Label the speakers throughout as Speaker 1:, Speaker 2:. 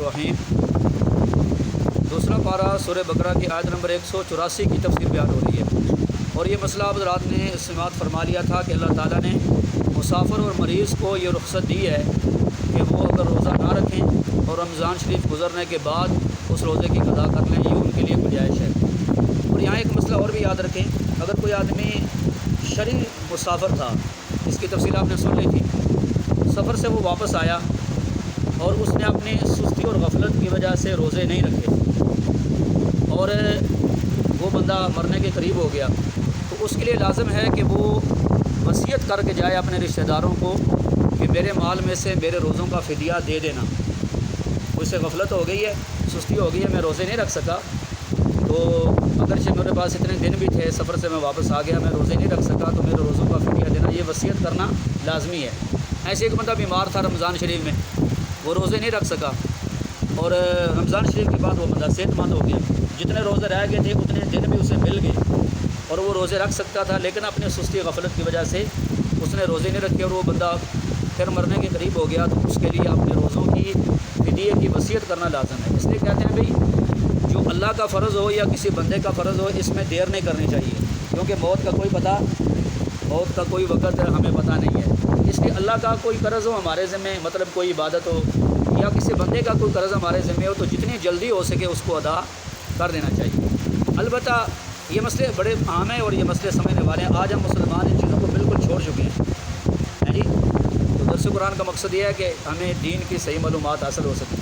Speaker 1: الرحیم۔ دوسرا پارہ سورہ بقرہ کی آیت نمبر 184 کی تفسیر بیان ہو رہی ہے، اور یہ مسئلہ حضرات نے سماعت فرما لیا تھا کہ اللہ تعالیٰ نے مسافر اور مریض کو یہ رخصت دی ہے کہ وہ اگر روزہ نہ رکھیں اور رمضان شریف گزرنے کے بعد اس روزے کی قضا کر لیں، یہ ان کے لیے گنجائش ہے۔ اور یہاں ایک مسئلہ اور بھی یاد رکھیں، اگر کوئی آدمی شرعی مسافر تھا، اس کی تفصیل آپ نے سن لی تھی، سفر سے وہ واپس آیا اور اس نے اپنی سستی اور غفلت کی وجہ سے روزے نہیں رکھے اور وہ بندہ مرنے کے قریب ہو گیا، تو اس کے لیے لازم ہے کہ وہ وصیت کر کے جائے اپنے رشتہ داروں کو کہ میرے مال میں سے میرے روزوں کا فدیہ دے دینا۔ اس سے غفلت ہو گئی ہے، سستی ہو گئی ہے، میں روزے نہیں رکھ سکا، تو اگرچہ میرے پاس اتنے دن بھی تھے، سفر سے میں واپس آ گیا، میں روزے نہیں رکھ سکا، تو میرے روزوں کا فدیہ دینا، یہ وصیت کرنا لازمی ہے۔ ایسے ایک بندہ بیمار تھا رمضان شریف میں، وہ روزے نہیں رکھ سکا، اور رمضان شریف کے بعد وہ بندہ صحت مند ہو گیا، جتنے روزے رہ گئے تھے اتنے دن بھی اسے مل گئے اور وہ روزے رکھ سکتا تھا، لیکن اپنی سستی غفلت کی وجہ سے اس نے روزے نہیں رکھے اور وہ بندہ پھر مرنے کے قریب ہو گیا، تو اس کے لیے اپنے روزوں کی فدیے کی وصیت کرنا لازم ہے۔ اس لیے کہتے ہیں بھئی جو اللہ کا فرض ہو یا کسی بندے کا فرض ہو، اس میں دیر نہیں کرنی چاہیے، کیونکہ موت کا کوئی وقت ہمیں پتہ نہیں ہے۔ اس لیے اللہ کا کوئی قرض ہو ہمارے ذمے، مطلب کوئی عبادت ہو یا کسی بندے کا کوئی قرض ہمارے ذمے ہو، تو جتنی جلدی ہو سکے اس کو ادا کر دینا چاہیے۔ البتہ یہ مسئلے بڑے عام ہیں اور یہ مسئلے سمجھنے والے ہیں۔ آج ہم مسلمان ان چیزوں کو بالکل چھوڑ چکے ہیں جی۔ تو درس قرآن کا مقصد یہ ہے کہ ہمیں دین کی صحیح معلومات حاصل ہو سکے۔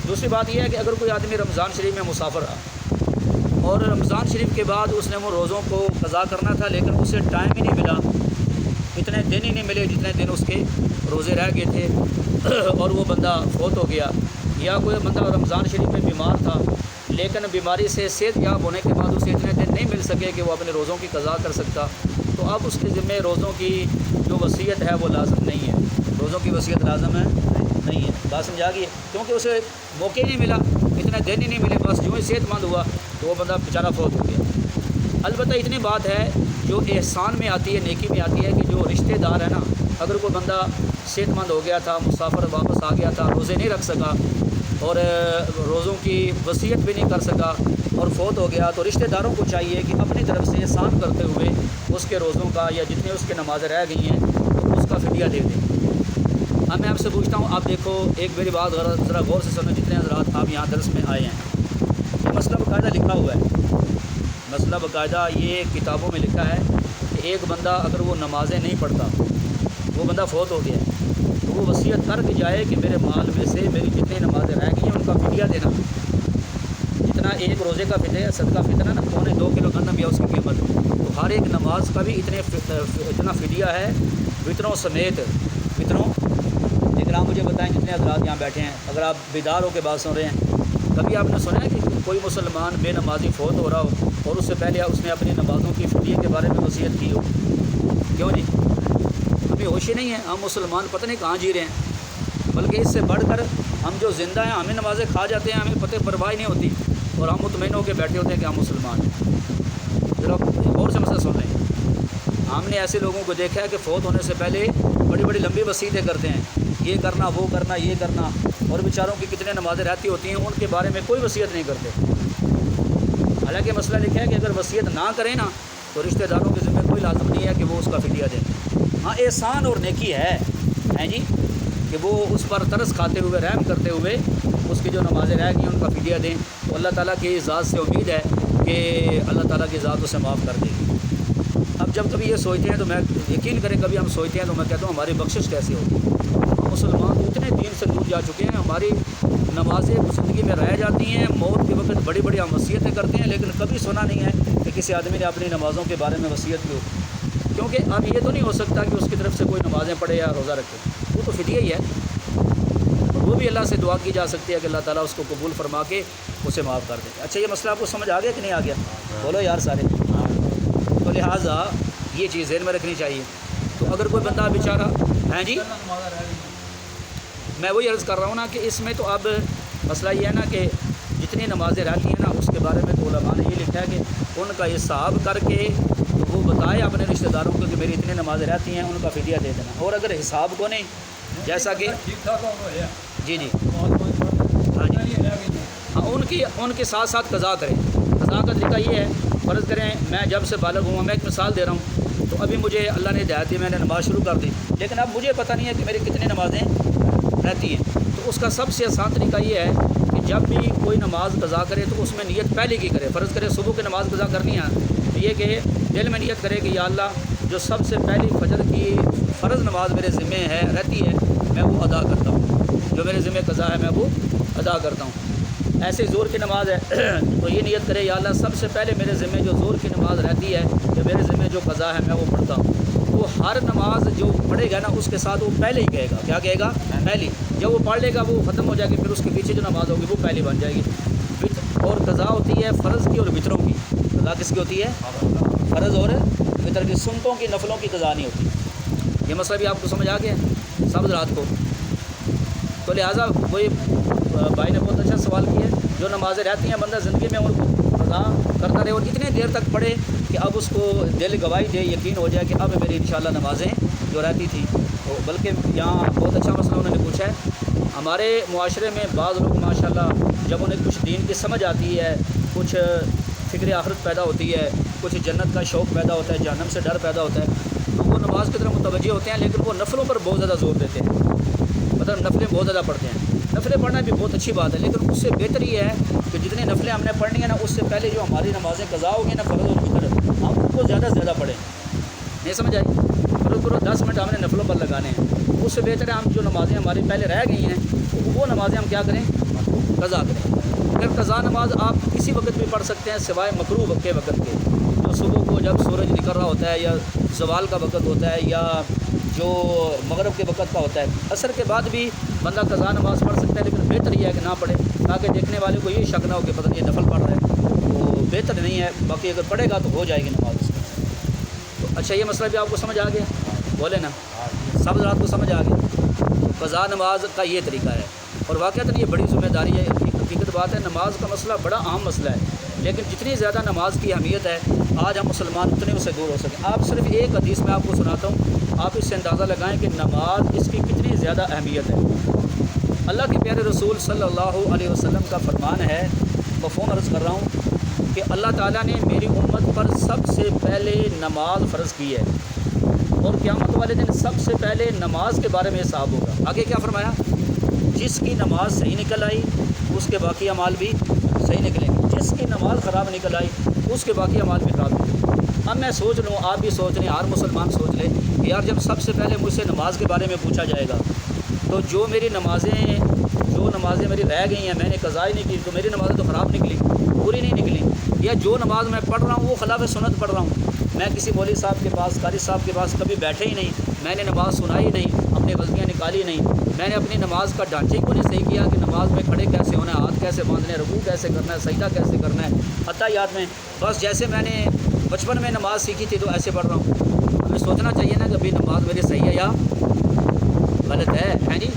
Speaker 1: دوسری بات یہ ہے کہ اگر کوئی آدمی رمضان شریف میں مسافر رہا اور رمضان شریف کے بعد اس نے وہ روزوں کو قضا کرنا تھا، لیکن اسے ٹائم ہی نہیں ملا، اتنے دن ہی نہیں ملے جتنے دن اس کے روزے رہ گئے تھے، اور وہ بندہ فوت ہو گیا، یا کوئی بندہ رمضان شریف میں بیمار تھا لیکن بیماری سے صحت یاب ہونے کے بعد اسے اتنے دن نہیں مل سکے کہ وہ اپنے روزوں کی قضا کر سکتا، تو اب اس کے ذمے روزوں کی جو وصیت ہے وہ لازم نہیں ہے، روزوں کی وصیت لازم ہے نہیں ہے۔ بات سمجھا گئی ہے، کیونکہ اسے موقع ہی نہیں ملا، اتنے دن ہی نہیں ملے، بس جو ہی صحت مند ہوا تو وہ بندہ بیچارہ فوت ہو گیا۔ البتہ اتنی بات ہے جو احسان میں آتی ہے، نیکی میں آتی ہے، کہ جو رشتہ دار ہے نا، اگر کوئی بندہ صحت مند ہو گیا تھا، مسافر واپس آ گیا تھا، روزے نہیں رکھ سکا اور روزوں کی وصیت بھی نہیں کر سکا اور فوت ہو گیا، تو رشتہ داروں کو چاہیے کہ اپنی طرف سے احسان کرتے ہوئے اس کے روزوں کا یا جتنے اس کے نمازیں رہ گئی ہیں تو اس کا فدیہ دے دیں۔ اب میں آپ سے پوچھتا ہوں، آپ دیکھو، ایک میری بات ذرا غور سے سنو، جتنے حضرات آپ یہاں درس میں آئے ہیں، یہ مسئلہ باقاعدہ لکھا ہوا ہے، مسئلہ باقاعدہ یہ کتابوں میں لکھا ہے کہ ایک بندہ اگر وہ نمازیں نہیں پڑھتا، وہ بندہ فوت ہو گیا، تو وہ وصیت کر کے جائے کہ میرے مال میں سے میری جتنی نمازیں رہ گئی ہیں ان کا فدیہ دینا، جتنا ایک روزے کا فدیہ صدقہ فطرہ نا 2.25 کلو گندم یا اس کی قیمت، تو ہر ایک نماز کا بھی اتنا فدیہ ہے، وطروں سمیت، وطروں۔ لیکن آپ مجھے بتائیں، جتنے حضرات یہاں بیٹھے ہیں، اگر آپ بیدار ہو کے بات سن رہے ہیں، کبھی آپ نے سنا ہے کہ کوئی مسلمان بے نمازی فوت ہو رہا ہو اور اس سے پہلے اس نے اپنی نمازوں کی فدیے کے بارے میں وصیت کی ہو؟ کیوں جی؟ ہمیں ہوش ہی نہیں ہے، ہم مسلمان پتہ نہیں کہاں جی رہے ہیں، بلکہ اس سے بڑھ کر ہم جو زندہ ہیں ہمیں نمازیں کھا جاتے ہیں، ہمیں پتہ پرواہ نہیں ہوتی، اور ہم مطمئن ہو کے بیٹھے ہوتے ہیں کہ ہم مسلمان ہیں۔ ذرا غور سے مسئلہ سن لیں، ہم نے ایسے لوگوں کو دیکھا ہے کہ فوت ہونے سے پہلے بڑی بڑی لمبی وصیتیں کرتے ہیں، یہ کرنا، وہ کرنا، یہ کرنا، اور بیچاروں کی کتنے نمازیں رہتی ہوتی ہیں، ان کے بارے میں کوئی وصیت نہیں کرتے۔ حالانکہ مسئلہ لکھا ہے کہ اگر وصیت نہ کریں نا تو رشتہ داروں کے ذمہ کوئی لازم نہیں ہے کہ وہ اس کا فدیہ دیں۔ ہاں، احسان اور نیکی ہے جی کہ وہ اس پر ترس کھاتے ہوئے، رحم کرتے ہوئے اس کی جو نمازیں رہ گئی ان کا فدیہ دیں، تو اللہ تعالیٰ کی ذات سے امید ہے کہ اللہ تعالیٰ کی ذات اسے معاف کر دے گی۔ اب جب کبھی یہ سوچتے ہیں تو میں یقین کریں، کبھی ہم سوچتے ہیں تو میں کہتا ہوں ہماری بخشش کیسے ہوگی؟ مسلمان اتنے دین سے دور جا چکے ہیں، ہماری نمازیں زندگی میں رہ جاتی ہیں، موت کے وقت بڑی بڑی ہم وصیتیں کرتے ہیں، لیکن کبھی سنا نہیں ہے کہ کسی آدمی نے اپنی نمازوں کے بارے میں وصیت کی ہو، کیونکہ اب یہ تو نہیں ہو سکتا کہ اس کی طرف سے کوئی نمازیں پڑھے یا روزہ رکھے، وہ تو فدیہ ہی ہے، اور وہ بھی اللہ سے دعا کی جا سکتی ہے کہ اللہ تعالیٰ اس کو قبول فرما کے اسے معاف کر دے۔ اچھا، یہ مسئلہ آپ کو سمجھ آ گیا کہ نہیں آ گیا؟ بولو یار سارے۔ تو لہٰذا یہ چیز ذہن میں رکھنی چاہیے۔ تو اگر کوئی بندہ بیچارہ ہیں جی، میں وہی عرض کر رہا ہوں نا کہ اس میں تو اب مسئلہ یہ ہے نا کہ جتنی نمازیں رہتی ہیں نا اس کے بارے میں تو علماء نے یہ لکھا ہے کہ ان کا حساب کر کے تو وہ بتائے اپنے رشتہ داروں کو کہ میری اتنی نمازیں رہتی ہیں، ان کا فدیہ دے دینا۔ اور اگر حساب کو نہیں، جیسا کہ جی ہاں جی ان کے ساتھ ساتھ قضا کریں۔ قضا کا طریقہ یہ ہے، فرض کریں میں جب سے بالغ ہوا، میں ایک مثال دے رہا ہوں، تو ابھی مجھے اللہ نے ہدایت دی، میں نے نماز شروع کر دی، لیکن اب مجھے پتہ نہیں ہے کہ میری کتنی نمازیں رہتی ہیں، تو اس کا سب سے آسان طریقہ یہ ہے کہ جب بھی کوئی نماز قضا کرے تو اس میں نیت پہلے کی کرے۔ فرض کرے صبح کی نماز قضا کرنی ہے تو یہ کہ دل میں نیت کرے کہ یا اللہ جو سب سے پہلی فجر کی فرض نماز میرے ذمے ہے رہتی ہے میں وہ ادا کرتا ہوں، جو میرے ذمے قضا ہے میں وہ ادا کرتا ہوں۔ ایسے زور کی نماز ہے تو یہ نیت کرے یا اللہ سب سے پہلے میرے ذمے جو زور کی نماز رہتی ہے یا میرے ذمے جو قضا ہے میں وہ پڑھتا ہوں۔ وہ ہر نماز جو پڑھے گا نا اس کے ساتھ وہ پہلے ہی کہے گا، کیا کہے گا؟ پہلی۔ جب وہ پڑھ لے گا وہ ختم ہو جائے گی، پھر اس کے پیچھے جو نماز ہوگی وہ پہلی بن جائے گی۔ اور قضا ہوتی ہے فرض کی اور وطروں کی۔ قضا کس کی ہوتی ہے؟ فرض اور وطر کی، سنتوں کی، نفلوں کی قضا نہیں ہوتی۔ یہ مسئلہ بھی آپ کو سمجھ آ گیا سب رات کو؟ تو لہٰذا وہی بھائی نے بہت اچھا سوال کیا ہے، جو نمازیں رہتی ہیں بندہ زندگی میں ان کو قضا کرتا رہے اور اتنے دیر تک پڑھے کہ اب اس کو دل گواہی دے، یقین ہو جائے کہ اب میری انشاءاللہ نمازیں جو رہتی تھیں۔ بلکہ یہاں بہت اچھا مسئلہ انہوں نے پوچھا ہے، ہمارے معاشرے میں بعض لوگ ماشاءاللہ جب انہیں کچھ دین کی سمجھ آتی ہے، کچھ فکر آخرت پیدا ہوتی ہے، کچھ جنت کا شوق پیدا ہوتا ہے، جہنم سے ڈر پیدا ہوتا ہے، تو وہ نماز کی طرف متوجہ ہوتے ہیں، لیکن وہ نفلوں پر بہت زیادہ زور دیتے ہیں، مطلب نفلیں بہت زیادہ پڑھتے ہیں۔ نفلیں پڑھنا بھی بہت اچھی بات ہے، لیکن اس سے بہتر یہ ہے کہ جتنی نفلیں ہم نے پڑھنی ہیں نا اس سے پہلے جو ہماری نمازیں قضا ہوگی نا فرض اور وتر، ہم ان کو زیادہ سے زیادہ پڑھیں۔ نہیں سمجھ آئی؟ پورا 10 منٹ ہم نے نفلوں پر لگانے ہیں، اس سے بہتر ہے ہم جو نمازیں ہماری پہلے رہ گئی ہیں وہ نمازیں ہم کیا کریں؟ قضا کریں۔ پھر قضا نماز آپ کسی وقت بھی پڑھ سکتے ہیں سوائے مکروہ کے وقت کے، جو صبح کو جب سورج نکل رہا ہوتا ہے یا زوال کا وقت ہوتا ہے یا جو مغرب کے وقت کا ہوتا ہے۔ عصر کے بعد بھی بندہ قضا نماز پڑھ سکتا ہے، لیکن بہتر یہ ہے کہ نہ پڑھے تاکہ دیکھنے والے کو یہ شک نہ ہو کہ پتہ نہیں یہ نفل پڑھ رہا ہے، تو بہتر نہیں ہے۔ باقی اگر پڑھے گا تو ہو جائے گی نماز اس کی۔ تو اچھا یہ مسئلہ بھی آپ کو سمجھ آ گیا؟ بولے نا سب رات کو سمجھ آ گیا؟ تو قضا نماز کا یہ طریقہ ہے، اور واقعتاً یہ بڑی ذمہ داری ہے، حقیقت بات ہے۔ نماز کا مسئلہ بڑا اہم مسئلہ ہے، لیکن جتنی زیادہ نماز کی اہمیت ہے آج ہم مسلمان اتنے اسے دور ہو سکیں۔ آپ صرف ایک حدیث میں آپ کو سناتا ہوں، آپ اس سے اندازہ لگائیں کہ نماز اس کی کتنی زیادہ اہمیت ہے۔ اللہ کے پیارے رسول صلی اللہ علیہ وسلم کا فرمان ہے، مفہوم عرض کر رہا ہوں، کہ اللہ تعالیٰ نے میری امت پر سب سے پہلے نماز فرض کی ہے، اور قیامت والے دن سب سے پہلے نماز کے بارے میں حساب ہوگا۔ آگے کیا فرمایا؟ جس کی نماز صحیح نکل آئی اس کے باقی اعمال بھی صحیح نکلیں گے، جس کی نماز خراب نکل آئی اس کے باقی اعمال بھی خراب نکلیں گے۔ اب میں سوچ لوں، آپ بھی سوچ لیں، ہر مسلمان سوچ لے کہ یار جب سب سے پہلے مجھ سے نماز کے بارے میں پوچھا جائے گا تو جو نمازیں میری رہ گئی ہیں میں نے قضا ہی نہیں کی، تو میری نمازیں تو خراب نکلی، پوری نہیں نکلی، یا جو نماز میں پڑھ رہا ہوں وہ خلاف سنت پڑھ رہا ہوں، میں کسی مولوی صاحب کے پاس، قاری صاحب کے پاس کبھی بیٹھے ہی نہیں، میں نے نماز سنائی نہیں، اپنی غلطیاں نکالی نہیں، میں نے اپنی نماز کا ڈھانچے کو نہیں صحیح کیا کہ نماز میں کھڑے کیسے ہونا ہے، ہاتھ کیسے باندھنے ہیں، رکوع کیسے کرنا ہے، سجدہ کیسے کرنا ہے، عطیات میں بس جیسے میں نے بچپن میں نماز سیکھی تھی تو ایسے پڑھ رہا ہوں۔ ہمیں سوچنا چاہیے نا کہ ابھی نماز میری صحیح ہے یا غلط ہے جی؟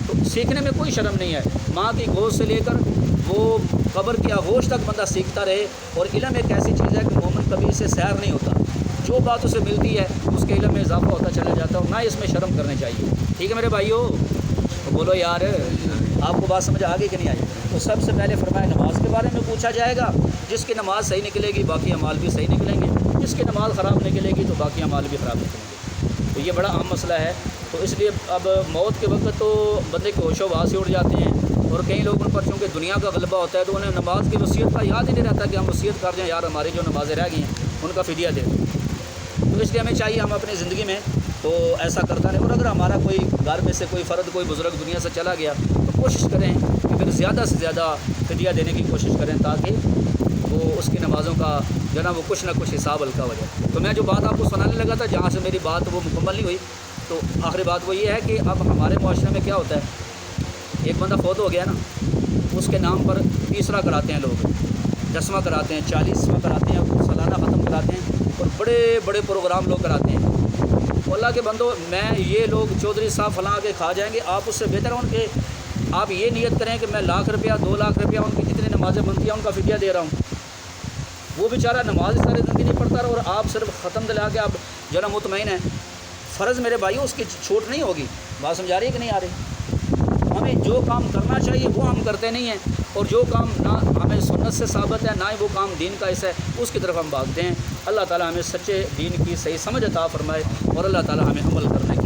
Speaker 1: تو سیکھنے میں کوئی شرم نہیں ہے، ماں کی گود سے لے کر وہ قبر کی آغوش تک بندہ سیکھتا رہے، اور علم ایک ایسی چیز ہے کہ مومن کبھی اسے سیر نہیں ہوتا، جو بات اسے ملتی ہے اس کے علم میں اضافہ ہوتا چلا جاتا ہے، اور نہ اس میں شرم کرنے چاہیے۔ ٹھیک ہے میرے بھائیو؟ تو بولو یار آپ کو بات سمجھ آ گئی کہ نہیں آئی؟ تو سب سے پہلے فرمایا نماز کے بارے میں پوچھا جائے گا، جس کی نماز صحیح نکلے گی باقی اعمال بھی صحیح نکلیں گے، جس کی نماز خراب نکلے گی تو باقی اعمال بھی خراب نکلیں گے۔ تو یہ بڑا اہم مسئلہ ہے، تو اس لیے اب موت کے وقت تو بندے کے ہوش و حواس سے اڑ جاتے ہیں، اور کئی لوگوں پر چونکہ دنیا کا غلبہ ہوتا ہے تو انہیں نماز کی وصیت کا یاد ہی نہیں رہتا کہ ہم وصیت کر دیں یار ہماری جو نمازیں رہ گئی ہیں ان کا فدیہ دیں۔ تو اس لیے ہمیں چاہیے ہم اپنی زندگی میں تو ایسا کرتا رہیں، اور اگر ہمارا کوئی گھر میں سے کوئی فرد کوئی بزرگ دنیا سے چلا گیا تو کوشش کریں کہ پھر زیادہ سے زیادہ فدیہ دینے کی کوشش کریں، تاکہ وہ اس کی نمازوں کا جو نا وہ کچھ نہ کچھ حساب ہلکا ہو جائے۔ تو میں جو بات آپ کو سنانے لگا تھا جہاں سے میری بات وہ مکمل نہیں ہوئی، تو آخری بات وہ یہ ہے کہ اب ہمارے معاشرے میں کیا ہوتا ہے، ایک بندہ فوت ہو گیا نا، اس کے نام پر تیسرا کراتے ہیں لوگ، 10واں کراتے ہیں، 40واں کراتے ہیں، سالانہ ختم کراتے ہیں، اور بڑے بڑے پروگرام لوگ کراتے ہیں۔ اللہ کے بندو، میں یہ لوگ چودھری صاحب فلاں کے کھا جائیں گے، آپ اس سے بہتر ہے ان کے آپ یہ نیت کریں کہ میں 1,00,000 روپیہ 2,00,000 روپیہ ان کی جتنی نمازیں بنتی ہیں ان کا فدیہ دے رہا ہوں۔ وہ بیچارہ نماز ساری زندگی نہیں پڑھتا رہا، اور آپ صرف ختم دلا کے آپ جنا مطمئن ہیں۔ فرض میرے بھائیو اس کی چھوٹ نہیں ہوگی، بات سمجھا رہی ہے کہ نہیں آ رہی؟ ہمیں جو کام کرنا چاہیے وہ ہم کرتے نہیں ہیں، اور جو کام نہ ہمیں سنت سے ثابت ہے، نہ ہی وہ کام دین کا حصہ ہے، اس کی طرف ہم بھاگتے ہیں۔ اللہ تعالیٰ ہمیں سچے دین کی صحیح سمجھ عطا فرمائے اور اللہ تعالیٰ ہمیں عمل کرنے کی